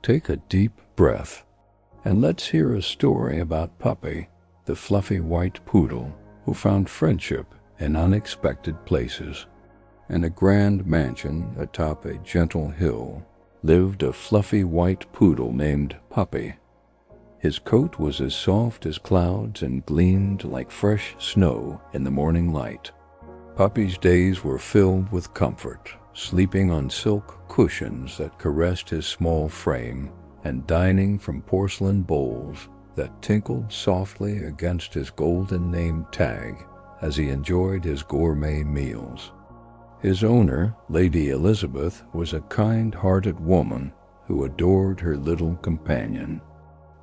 take a deep breath and let's hear a story about Puppy, the fluffy white poodle who found friendship in unexpected places. In a grand mansion atop a gentle hill lived a fluffy white poodle named Puppy. His coat was as soft as clouds and gleamed like fresh snow in the morning light. Puppy's days were filled with comfort, sleeping on silk cushions that caressed his small frame and dining from porcelain bowls that tinkled softly against his golden name tag as he enjoyed his gourmet meals. His owner, Lady Elizabeth, was a kind-hearted woman who adored her little companion.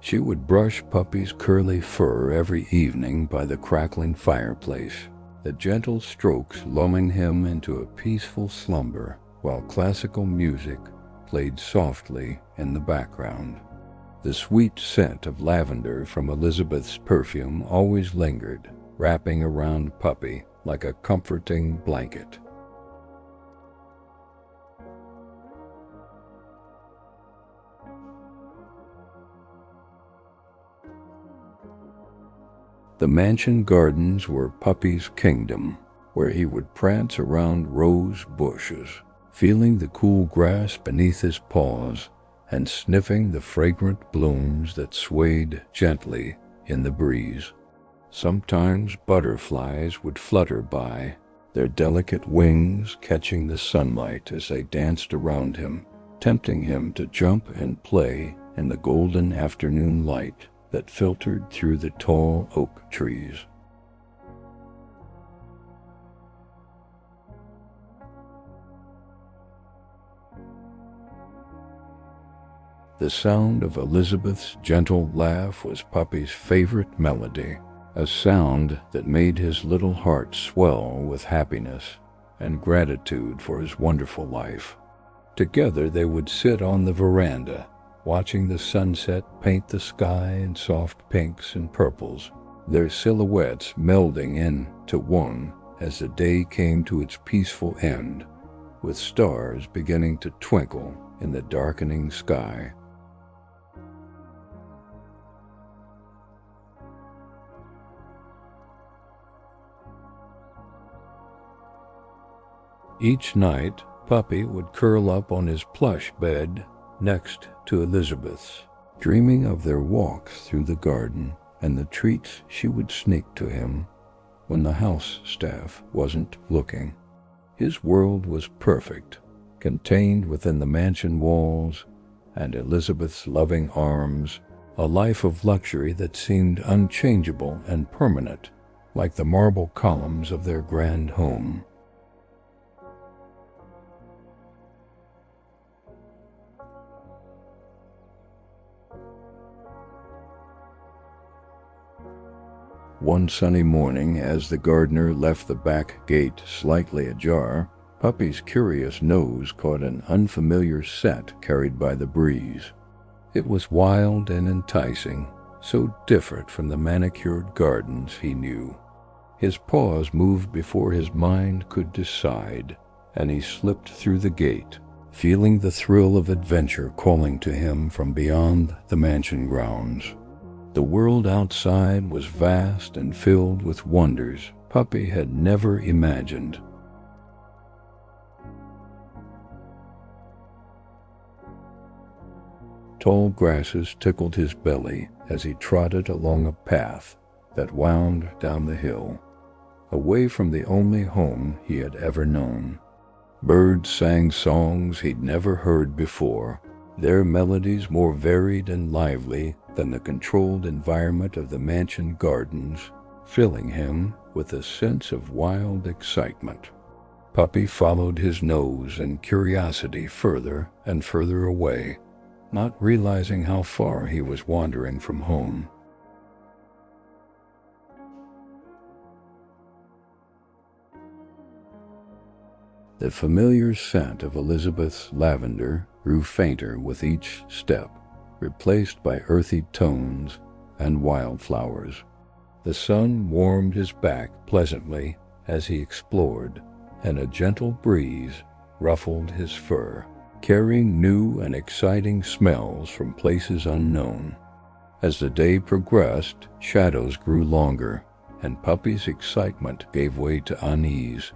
She would brush Puppy's curly fur every evening by the crackling fireplace, the gentle strokes lulling him into a peaceful slumber while classical music played softly in the background. The sweet scent of lavender from Elizabeth's perfume always lingered, wrapping around Puppy like a comforting blanket. The mansion gardens were Puppy's kingdom, where he would prance around rose bushes, feeling the cool grass beneath his paws and sniffing the fragrant blooms that swayed gently in the breeze. Sometimes butterflies would flutter by, their delicate wings catching the sunlight as they danced around him, tempting him to jump and play in the golden afternoon light that filtered through the tall oak trees. The sound of Elizabeth's gentle laugh was Puppy's favorite melody, a sound that made his little heart swell with happiness and gratitude for his wonderful life. Together they would sit on the veranda, watching the sunset paint the sky in soft pinks and purples, their silhouettes melding into one as the day came to its peaceful end, with stars beginning to twinkle in the darkening sky. Each night, Puppy would curl up on his plush bed next to Elizabeth's, dreaming of their walks through the garden and the treats she would sneak to him when the house staff wasn't looking. His world was perfect, contained within the mansion walls and Elizabeth's loving arms, a life of luxury that seemed unchangeable and permanent, like the marble columns of their grand home. One sunny morning, as the gardener left the back gate slightly ajar, Puppy's curious nose caught an unfamiliar scent carried by the breeze. It was wild and enticing, so different from the manicured gardens he knew. His paws moved before his mind could decide, and he slipped through the gate, feeling the thrill of adventure calling to him from beyond the mansion grounds. The world outside was vast and filled with wonders Puppy had never imagined. Tall grasses tickled his belly as he trotted along a path that wound down the hill, away from the only home he had ever known. Birds sang songs he'd never heard before, their melodies more varied and lively than the controlled environment of the mansion gardens, filling him with a sense of wild excitement. Puppy followed his nose and curiosity further and further away, not realizing how far he was wandering from home. The familiar scent of Elizabeth's lavender grew fainter with each step, replaced by earthy tones and wildflowers. The sun warmed his back pleasantly as he explored, and a gentle breeze ruffled his fur, carrying new and exciting smells from places unknown. As the day progressed, shadows grew longer, and Puppy's excitement gave way to unease.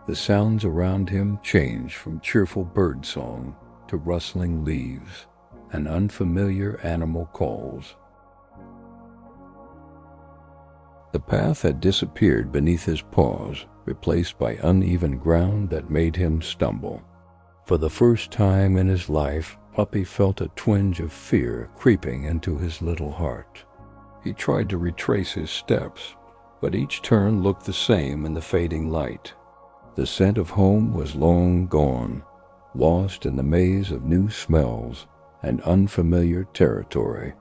The sounds around him changed from cheerful birdsong to rustling leaves and unfamiliar animal calls. The path had disappeared beneath his paws, replaced by uneven ground that made him stumble. For the first time in his life, Puppy felt a twinge of fear creeping into his little heart. He tried to retrace his steps, but each turn looked the same in the fading light. The scent of home was long gone, lost in the maze of new smells and unfamiliar territory.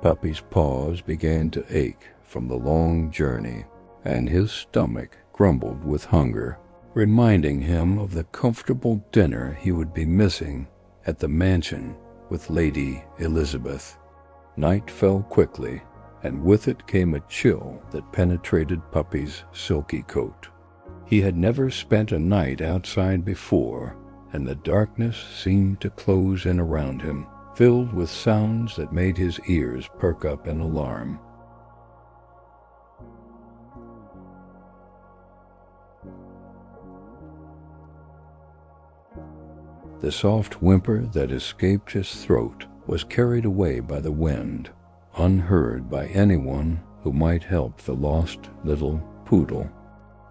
Puppy's paws began to ache from the long journey, and his stomach grumbled with hunger, reminding him of the comfortable dinner he would be missing at the mansion with Lady Elizabeth. Night fell quickly, and with it came a chill that penetrated Puppy's silky coat. He had never spent a night outside before, and the darkness seemed to close in around him, filled with sounds that made his ears perk up in alarm. The soft whimper that escaped his throat was carried away by the wind, unheard by anyone who might help the lost little poodle.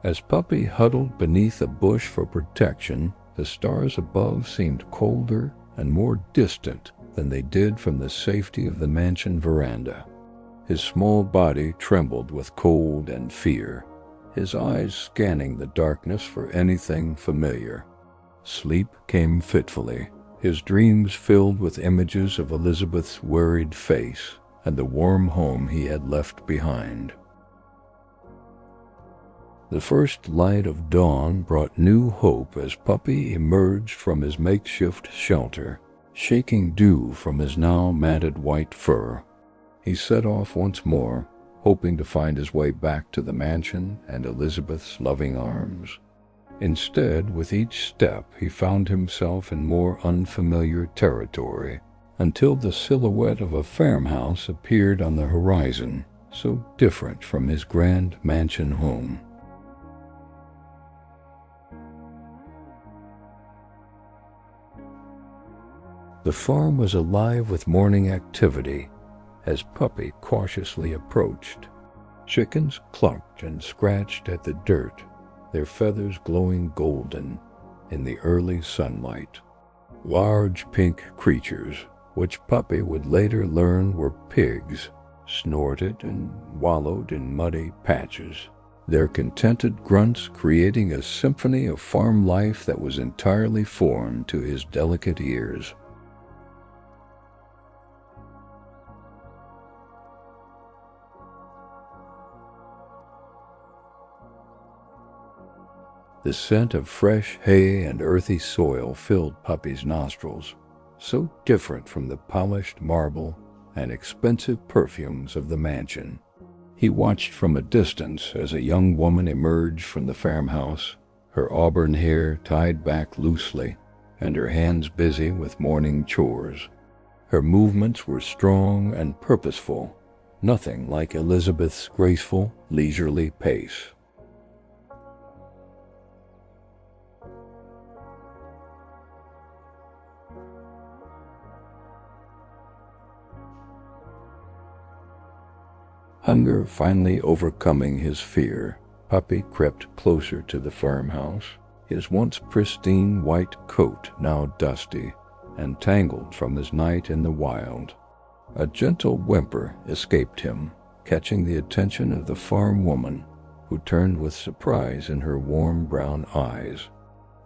As Puppy huddled beneath a bush for protection, the stars above seemed colder and more distant than they did from the safety of the mansion veranda. His small body trembled with cold and fear, his eyes scanning the darkness for anything familiar. Sleep came fitfully, his dreams filled with images of Elizabeth's worried face and the warm home he had left behind. The first light of dawn brought new hope as Puppy emerged from his makeshift shelter, shaking dew from his now matted white fur. He set off once more, hoping to find his way back to the mansion and Elizabeth's loving arms. Instead, with each step, he found himself in more unfamiliar territory, until the silhouette of a farmhouse appeared on the horizon, so different from his grand mansion home. The farm was alive with morning activity as Puppy cautiously approached. Chickens clucked and scratched at the dirt, their feathers glowing golden in the early sunlight. Large pink creatures, which Puppy would later learn were pigs, snorted and wallowed in muddy patches, their contented grunts creating a symphony of farm life that was entirely foreign to his delicate ears. The scent of fresh hay and earthy soil filled Puppy's nostrils, so different from the polished marble and expensive perfumes of the mansion. He watched from a distance as a young woman emerged from the farmhouse, her auburn hair tied back loosely and her hands busy with morning chores. Her movements were strong and purposeful, nothing like Elizabeth's graceful, leisurely pace. Hunger finally overcoming his fear, Puppy crept closer to the farmhouse, his once pristine white coat now dusty and tangled from his night in the wild. A gentle whimper escaped him, catching the attention of the farm woman, who turned with surprise in her warm brown eyes.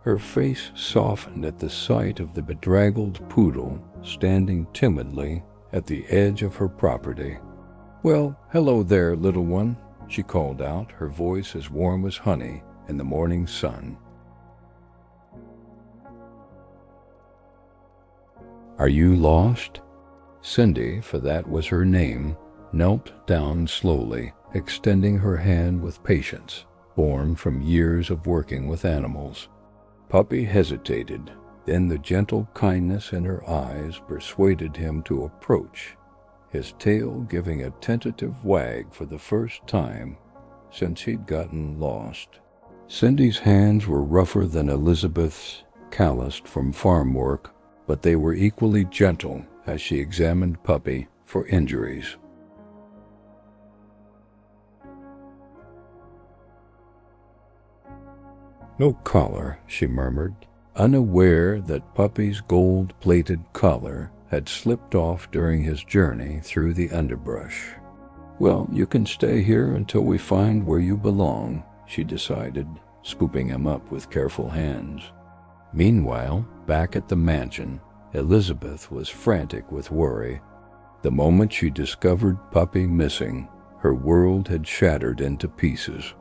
Her face softened at the sight of the bedraggled poodle standing timidly at the edge of her property. "Well, hello there, little one," she called out, her voice as warm as honey in the morning sun. "Are you lost?" Cindy, for that was her name, knelt down slowly, extending her hand with patience, born from years of working with animals. Puppy hesitated, then the gentle kindness in her eyes persuaded him to approach, his tail giving a tentative wag for the first time since he'd gotten lost. Cindy's hands were rougher than Elizabeth's, calloused from farm work, but they were equally gentle as she examined Puppy for injuries. "No collar," she murmured, unaware that Puppy's gold-plated collar had slipped off during his journey through the underbrush. "Well, you can stay here until we find where you belong," she decided, scooping him up with careful hands. Meanwhile, back at the mansion, Elizabeth was frantic with worry. The moment she discovered Puppy missing, her world had shattered into pieces.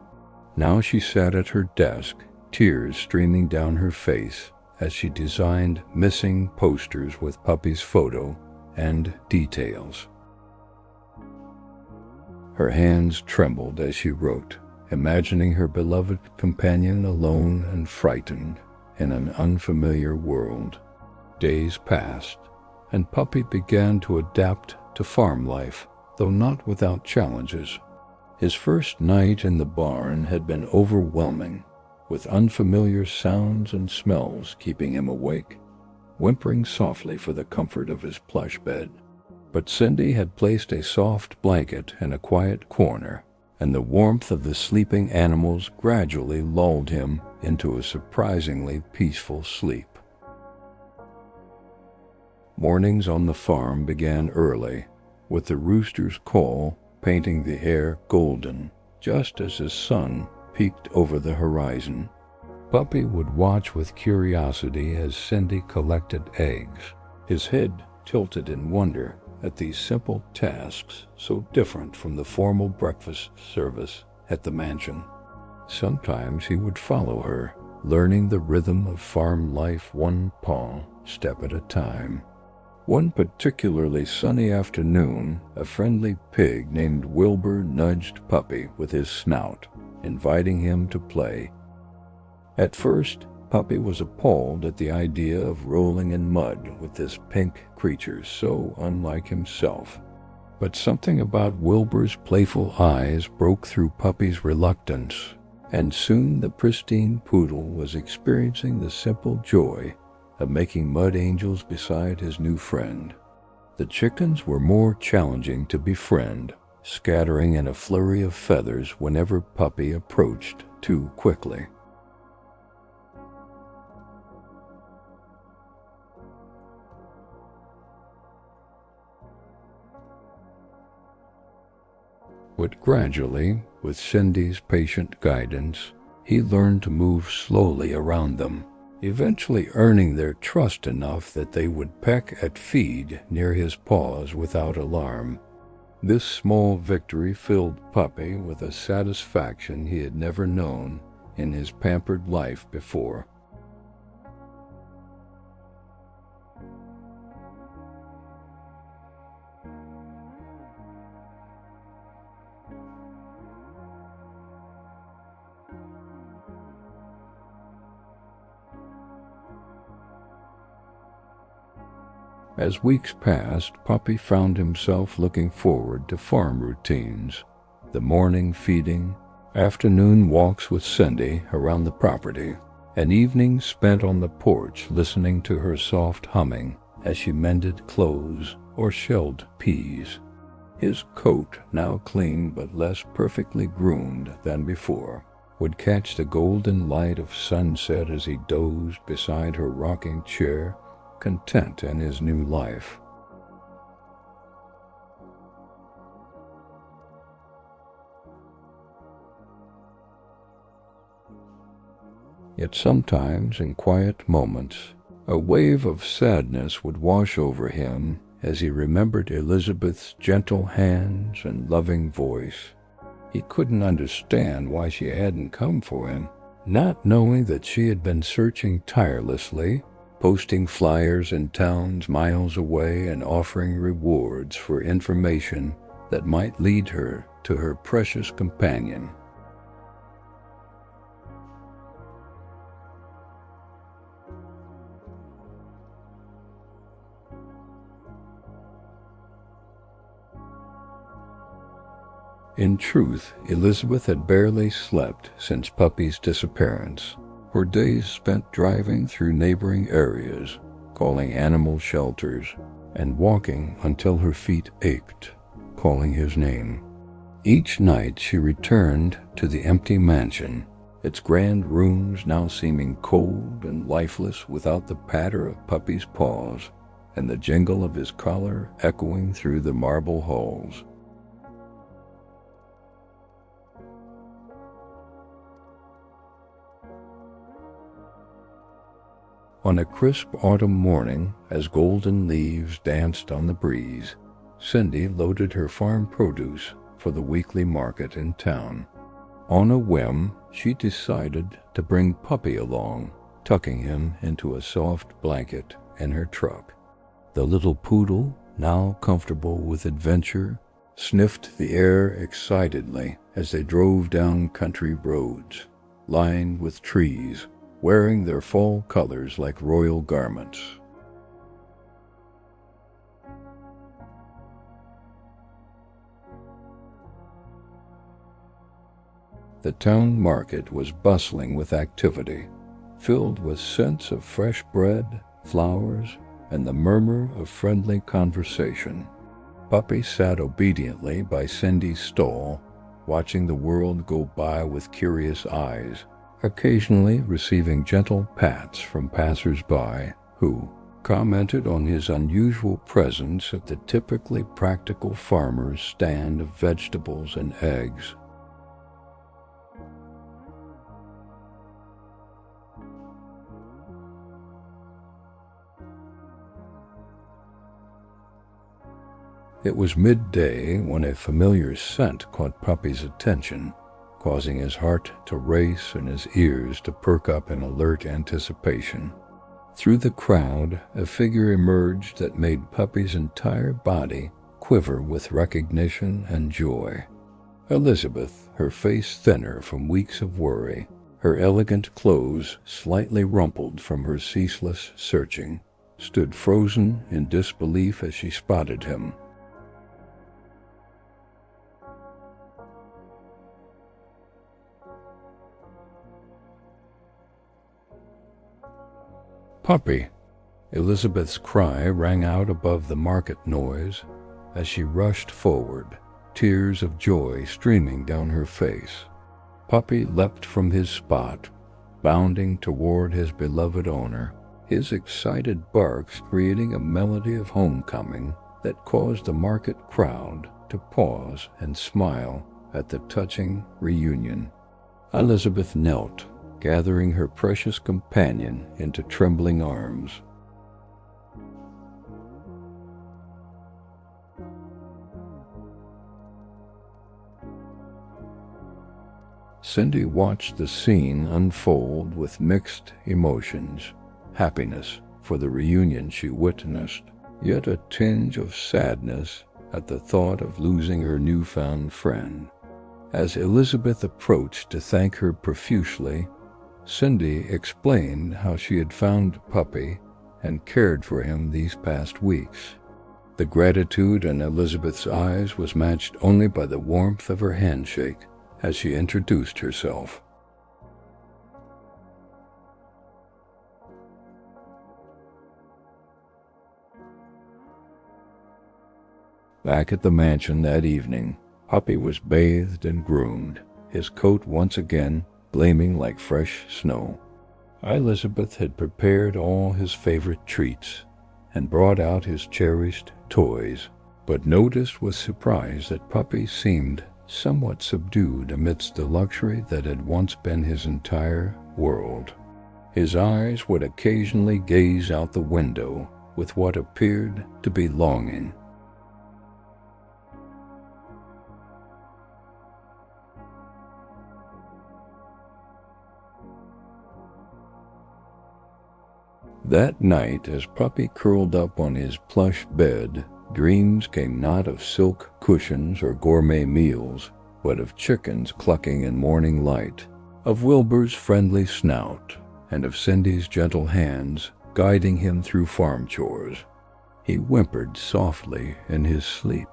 Now she sat at her desk, tears streaming down her face as she designed missing posters with Puppy's photo and details. Her hands trembled as she wrote, imagining her beloved companion alone and frightened in an unfamiliar world. Days passed, and Puppy began to adapt to farm life, though not without challenges. His first night in the barn had been overwhelming, with unfamiliar sounds and smells keeping him awake, whimpering softly for the comfort of his plush bed. But Cindy had placed a soft blanket in a quiet corner, and the warmth of the sleeping animals gradually lulled him into a surprisingly peaceful sleep. Mornings on the farm began early, with the rooster's call painting the air golden, just as his sun peeked over the horizon. Puppy would watch with curiosity as Cindy collected eggs, his head tilted in wonder at these simple tasks so different from the formal breakfast service at the mansion. Sometimes he would follow her, learning the rhythm of farm life one paw step at a time. One particularly sunny afternoon, a friendly pig named Wilbur nudged Puppy with his snout, inviting him to play. At first, Puppy was appalled at the idea of rolling in mud with this pink creature so unlike himself. But something about Wilbur's playful eyes broke through Puppy's reluctance, and soon the pristine poodle was experiencing the simple joy of making mud angels beside his new friend. The chickens were more challenging to befriend, scattering in a flurry of feathers whenever Puppy approached too quickly. But gradually, with Cindy's patient guidance, he learned to move slowly around them, eventually earning their trust enough that they would peck at feed near his paws without alarm. This small victory filled Puppy with a satisfaction he had never known in his pampered life before. As weeks passed, Puppy found himself looking forward to farm routines, the morning feeding, afternoon walks with Cindy around the property, and evenings spent on the porch listening to her soft humming as she mended clothes or shelled peas. His coat, now clean but less perfectly groomed than before, would catch the golden light of sunset as he dozed beside her rocking chair, content in his new life. Yet sometimes, in quiet moments, a wave of sadness would wash over him as he remembered Elizabeth's gentle hands and loving voice. He couldn't understand why she hadn't come for him, not knowing that she had been searching tirelessly, posting flyers in towns miles away and offering rewards for information that might lead her to her precious companion. In truth, Elizabeth had barely slept since Puppy's disappearance. Her days spent driving through neighboring areas, calling animal shelters, and walking until her feet ached, calling his name. Each night she returned to the empty mansion, its grand rooms now seeming cold and lifeless without the patter of Puppy's paws and the jingle of his collar echoing through the marble halls. On a crisp autumn morning, as golden leaves danced on the breeze, Cindy loaded her farm produce for the weekly market in town. On a whim, she decided to bring Puppy along, tucking him into a soft blanket in her truck. The little poodle, now comfortable with adventure, sniffed the air excitedly as they drove down country roads, lined with trees, wearing their fall colors like royal garments. The town market was bustling with activity, filled with scents of fresh bread, flowers, and the murmur of friendly conversation. Puppy sat obediently by Cindy's stall, watching the world go by with curious eyes, occasionally receiving gentle pats from passers-by who commented on his unusual presence at the typically practical farmer's stand of vegetables and eggs. It was midday when a familiar scent caught Puppy's attention, causing his heart to race and his ears to perk up in alert anticipation. Through the crowd, a figure emerged that made Puppy's entire body quiver with recognition and joy. Elizabeth, her face thinner from weeks of worry, her elegant clothes slightly rumpled from her ceaseless searching, stood frozen in disbelief as she spotted him. "Puppy!" Elizabeth's cry rang out above the market noise as she rushed forward, tears of joy streaming down her face. Puppy leapt from his spot, bounding toward his beloved owner, his excited barks creating a melody of homecoming that caused the market crowd to pause and smile at the touching reunion. Elizabeth knelt, gathering her precious companion into trembling arms. Cindy watched the scene unfold with mixed emotions, happiness for the reunion she witnessed, yet a tinge of sadness at the thought of losing her newfound friend. As Elizabeth approached to thank her profusely, Cindy explained how she had found Puppy and cared for him these past weeks. The gratitude in Elizabeth's eyes was matched only by the warmth of her handshake as she introduced herself. Back at the mansion that evening, Puppy was bathed and groomed, his coat once again gleaming like fresh snow. Elizabeth had prepared all his favorite treats and brought out his cherished toys, but noticed with surprise that Puppy seemed somewhat subdued amidst the luxury that had once been his entire world. His eyes would occasionally gaze out the window with what appeared to be longing. That night, as Puppy curled up on his plush bed, dreams came not of silk cushions or gourmet meals, but of chickens clucking in morning light, of Wilbur's friendly snout, and of Cindy's gentle hands guiding him through farm chores. He whimpered softly in his sleep,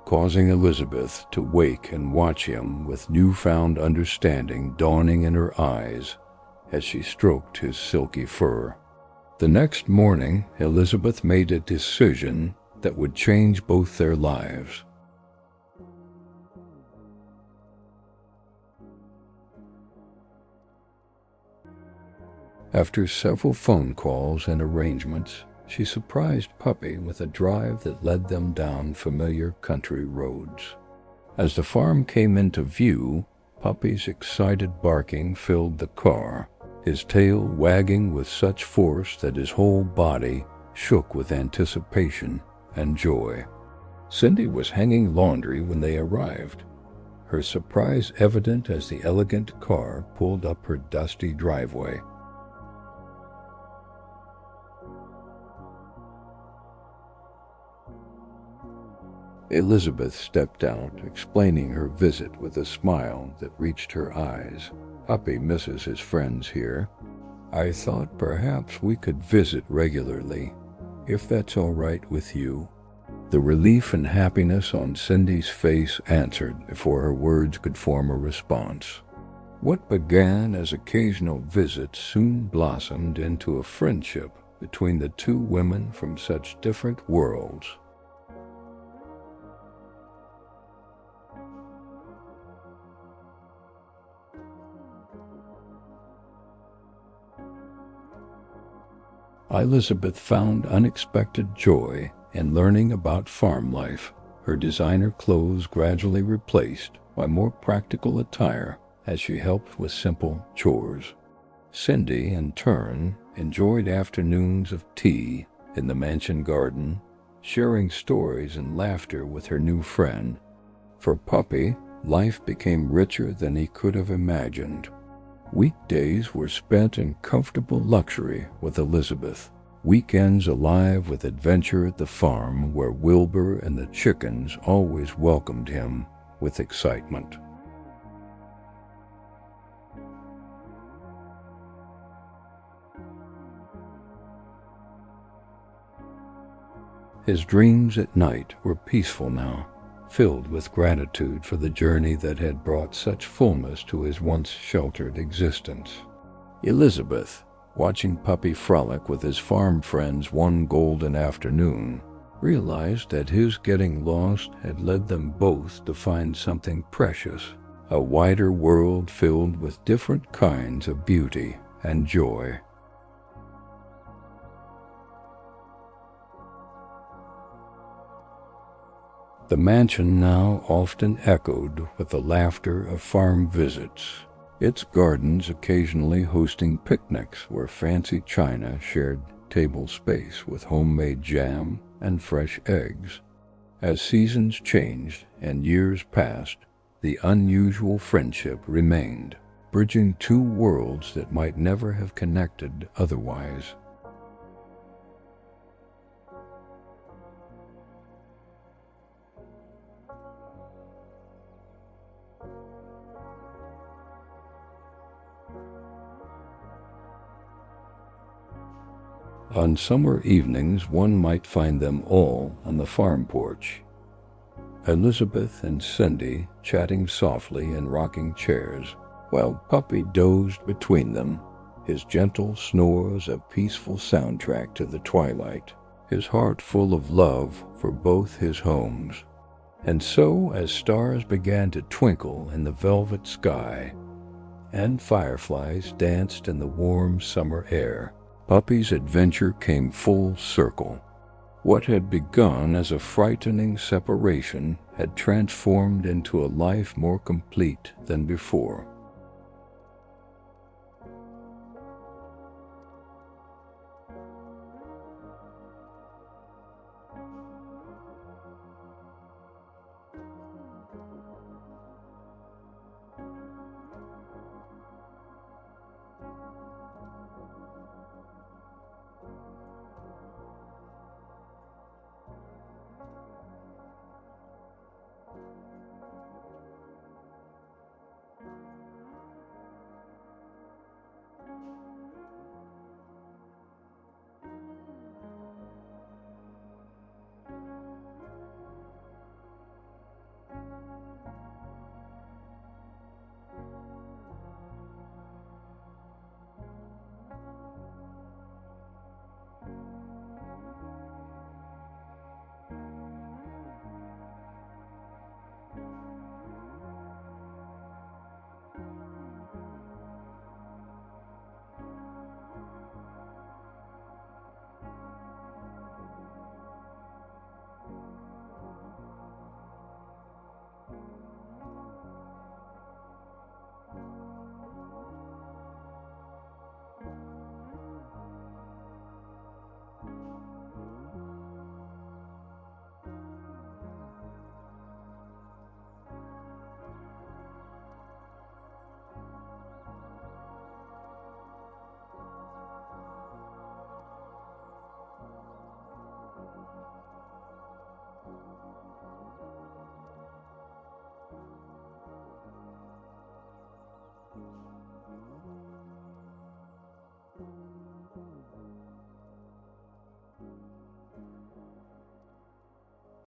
causing Elizabeth to wake and watch him with newfound understanding dawning in her eyes as she stroked his silky fur. The next morning, Elizabeth made a decision that would change both their lives. After several phone calls and arrangements, she surprised Puppy with a drive that led them down familiar country roads. As the farm came into view, Puppy's excited barking filled the car, his tail wagging with such force that his whole body shook with anticipation and joy. Cindy was hanging laundry when they arrived, her surprise evident as the elegant car pulled up her dusty driveway. Elizabeth stepped out, explaining her visit with a smile that reached her eyes. Puppy misses his friends here. I thought perhaps we could visit regularly, if that's all right with you. The relief and happiness on Cindy's face answered before her words could form a response. What began as occasional visits soon blossomed into a friendship between the two women from such different worlds. Elizabeth found unexpected joy in learning about farm life, her designer clothes gradually replaced by more practical attire as she helped with simple chores. Cindy, in turn, enjoyed afternoons of tea in the mansion garden, sharing stories and laughter with her new friend. For Puppy, life became richer than he could have imagined. Weekdays were spent in comfortable luxury with Elizabeth, weekends alive with adventure at the farm where Wilbur and the chickens always welcomed him with excitement. His dreams at night were peaceful now, filled with gratitude for the journey that had brought such fullness to his once sheltered existence. Elizabeth, watching Puppy frolic with his farm friends one golden afternoon, realized that his getting lost had led them both to find something precious, a wider world filled with different kinds of beauty and joy. The mansion now often echoed with the laughter of farm visits, its gardens occasionally hosting picnics where fancy china shared table space with homemade jam and fresh eggs. As seasons changed and years passed, the unusual friendship remained, bridging two worlds that might never have connected otherwise. On summer evenings, one might find them all on the farm porch. Elizabeth and Cindy chatting softly in rocking chairs, while Puppy dozed between them, his gentle snores a peaceful soundtrack to the twilight, his heart full of love for both his homes. And so, as stars began to twinkle in the velvet sky, and fireflies danced in the warm summer air, Puppy's adventure came full circle. What had begun as a frightening separation had transformed into a life more complete than before.